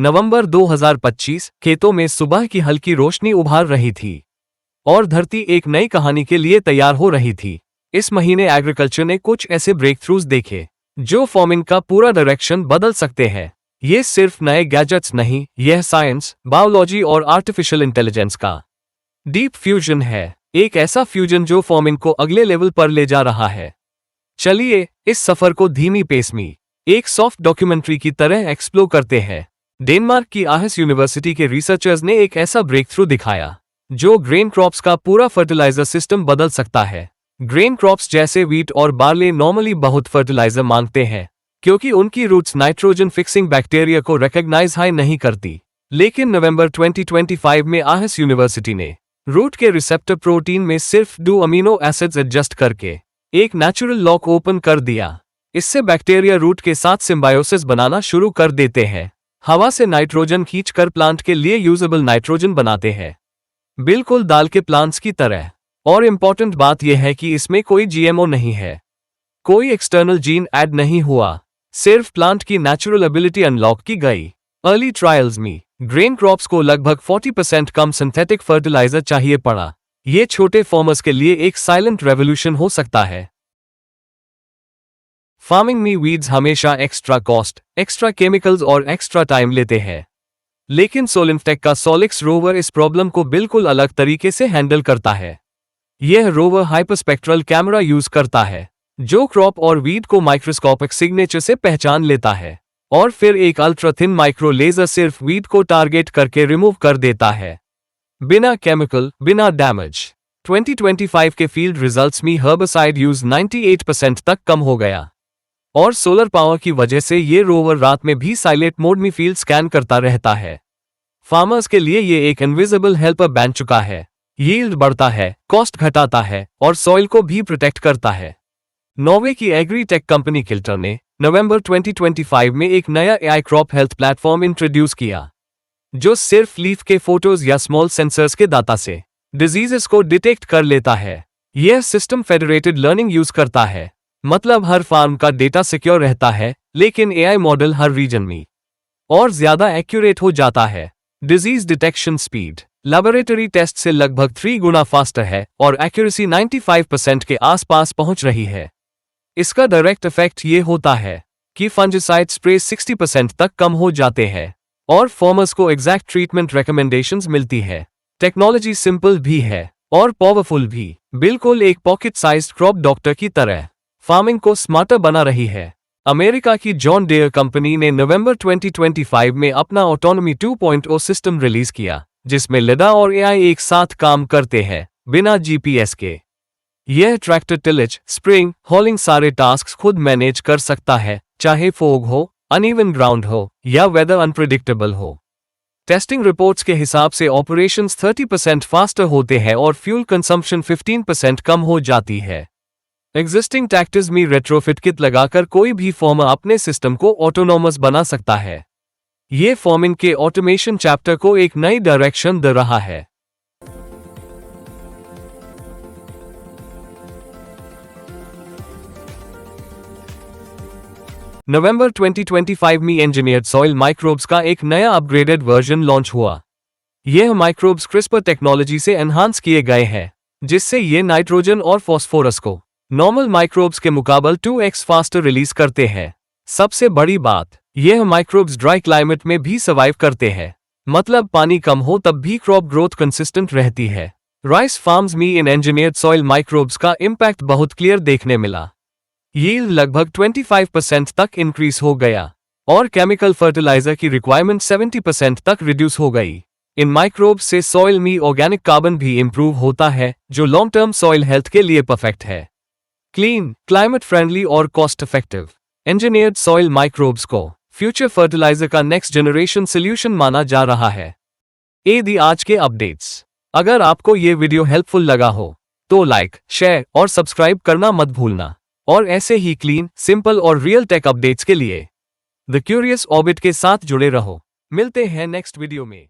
नवंबर 2025, खेतों में सुबह की हल्की रोशनी उभार रही थी और धरती एक नई कहानी के लिए तैयार हो रही थी। इस महीने एग्रीकल्चर ने कुछ ऐसे ब्रेक थ्रूज देखे जो फार्मिंग का पूरा डायरेक्शन बदल सकते हैं। ये सिर्फ नए गैजेट्स नहीं, यह साइंस, बायोलॉजी और आर्टिफिशियल इंटेलिजेंस का डीप फ्यूजन है। एक ऐसा फ्यूजन जो फार्मिंग को अगले लेवल पर ले जा रहा है। चलिए इस सफर को धीमी पेस में एक सॉफ्ट डॉक्यूमेंट्री की तरह एक्सप्लोर करते हैं। डेनमार्क की आर्हस यूनिवर्सिटी के रिसर्चर्स ने एक ऐसा ब्रेक थ्रू दिखाया जो ग्रेन क्रॉप्स का पूरा फर्टिलाइजर सिस्टम बदल सकता है। ग्रेन क्रॉप्स जैसे व्हीट और बार्ले नॉर्मली बहुत फर्टिलाइजर मांगते हैं क्योंकि उनकी रूट्स नाइट्रोजन फिक्सिंग बैक्टीरिया को रिकॉग्नाइज हाई नहीं करती। लेकिन नवंबर 2025 में आर्हस यूनिवर्सिटी ने रूट के रिसेप्टर प्रोटीन में सिर्फ 2 अमीनो एसिड्स एडजस्ट करके एक नेचुरल लॉक ओपन कर दिया। इससे बैक्टीरिया रूट के साथ सिम्बायोसिस बनाना शुरू कर देते हैं। हवा से नाइट्रोजन खींचकर प्लांट के लिए यूजेबल नाइट्रोजन बनाते हैं, बिल्कुल दाल के प्लांट्स की तरह। और इम्पॉर्टेंट बात यह है कि इसमें कोई जीएमओ नहीं है, कोई एक्सटर्नल जीन ऐड नहीं हुआ, सिर्फ प्लांट की नेचुरल एबिलिटी अनलॉक की गई। अर्ली ट्रायल्स में ग्रेन क्रॉप्स को लगभग 40% कम सिंथेटिक फर्टिलाइजर चाहिए पड़ा। ये छोटे फार्मर्स के लिए एक साइलेंट रेवोल्यूशन हो सकता है। फार्मिंग में वीड्स हमेशा एक्स्ट्रा कॉस्ट, एक्स्ट्रा केमिकल्स और एक्स्ट्रा टाइम लेते हैं, लेकिन सोलिनटेक का सोलिक्स रोवर इस प्रॉब्लम को बिल्कुल अलग तरीके से हैंडल करता है। यह रोवर हाइपरस्पेक्ट्रल कैमरा यूज करता है जो क्रॉप और वीड को माइक्रोस्कोपिक सिग्नेचर से पहचान लेता है और फिर एक अल्ट्रा थिन माइक्रो लेजर सिर्फ वीड को टारगेट करके रिमूव कर देता है, बिना केमिकल, बिना डैमेज। 2025 के फील्ड रिजल्ट्स में हर्बिसाइड यूज 98% तक कम हो गया और सोलर पावर की वजह से ये रोवर रात में भी साइलेंट मोड में फील्ड स्कैन करता रहता है। फार्मर्स के लिए ये एक इनविजिबल हेल्पर बन चुका है। यील्ड बढ़ता है, कॉस्ट घटाता है और सॉइल को भी प्रोटेक्ट करता है। नॉर्वे की एग्री टेक कंपनी किल्टर ने नवंबर 2025 में एक नया AI crop health platform introduce किया जो सिर्फ लीफ के फोटोज या स्मॉल सेंसर्स के डाटा से डिजीजेस को डिटेक्ट कर लेता है। यह सिस्टम फेडरेटेड लर्निंग यूज करता है, मतलब हर फार्म का डेटा सिक्योर रहता है, लेकिन एआई मॉडल हर रीजन में और ज्यादा एक्यूरेट हो जाता है। Disease detection speed laboratory test से लगभग 3 गुना फास्टर है और एक्यूरेसी 95% के आसपास पहुंच रही है। इसका डायरेक्ट इफेक्ट ये होता है कि फंजिसाइड स्प्रे 60% तक कम हो जाते हैं और फार्मर्स को एग्जैक्ट ट्रीटमेंट रिकमेंडेशंस मिलती है। टेक्नोलॉजी सिंपल भी है और पावरफुल भी, बिल्कुल एक पॉकेट साइज्ड क्रॉप डॉक्टर की तरह फार्मिंग को स्मार्टर बना रही है। अमेरिका की जॉन डेयर कंपनी ने नवंबर 2025 में अपना ऑटोनॉमी 2.0 सिस्टम रिलीज किया जिसमें लिडा और एआई एक साथ काम करते हैं बिना जीपीएस के। यह ट्रैक्टर टिलेज, स्प्रिंग, हॉलिंग सारे टास्क खुद मैनेज कर सकता है, चाहे फोग हो, अनइवन ग्राउंड हो या वेदर अनप्रेडिक्टेबल हो। टेस्टिंग रिपोर्ट्स के हिसाब से ऑपरेशंस 30% फास्टर होते हैं और फ्यूल कंजम्पशन 15% कम हो जाती है। एग्जिस्टिंग ट्रैक्टर्स में रेट्रोफिट किट लगाकर कोई भी फार्मर अपने सिस्टम को ऑटोनोमस बना सकता है। ये फार्मिंग के ऑटोमेशन चैप्टर को एक नई डायरेक्शन दे रहा है। नवंबर 2025 में इंजीनियर्ड सॉइल माइक्रोब्स का एक नया अपग्रेडेड वर्जन लॉन्च हुआ। यह माइक्रोब्स क्रिस्पर टेक्नोलॉजी से एनहांस किए गए हैं जिससे ये नाइट्रोजन और फॉस्फोरस को नॉर्मल माइक्रोब्स के मुकाबले 2x फास्टर रिलीज करते हैं। सबसे बड़ी बात, यह माइक्रोब्स ड्राई क्लाइमेट में भी सर्वाइव करते हैं, मतलब पानी कम हो तब भी क्रॉप ग्रोथ कंसिस्टेंट रहती है। राइस फार्म्स में इन इंजीनियर्ड सॉइल माइक्रोब्स का इम्पैक्ट बहुत क्लियर देखने मिला। यील्ड लगभग 25% तक इंक्रीज हो गया और केमिकल फर्टिलाइजर की रिक्वायरमेंट 70% तक रिड्यूस हो गई। इन माइक्रोब्स से सॉइल में ऑर्गेनिक कार्बन भी इंप्रूव होता है जो लॉन्ग टर्म सॉइल हेल्थ के लिए परफेक्ट है। क्लीन, क्लाइमेट फ्रेंडली और cost effective engineered soil microbes को फ्यूचर फर्टिलाइजर का नेक्स्ट जनरेशन सोल्यूशन माना जा रहा है। ये दी आज के अपडेट्स। अगर आपको ये वीडियो हेल्पफुल लगा हो तो लाइक, शेयर और सब्सक्राइब करना मत भूलना और ऐसे ही क्लीन, सिंपल और रियल टेक अपडेट्स के लिए द क्यूरियस ऑर्बिट के साथ जुड़े रहो। मिलते हैं नेक्स्ट वीडियो में।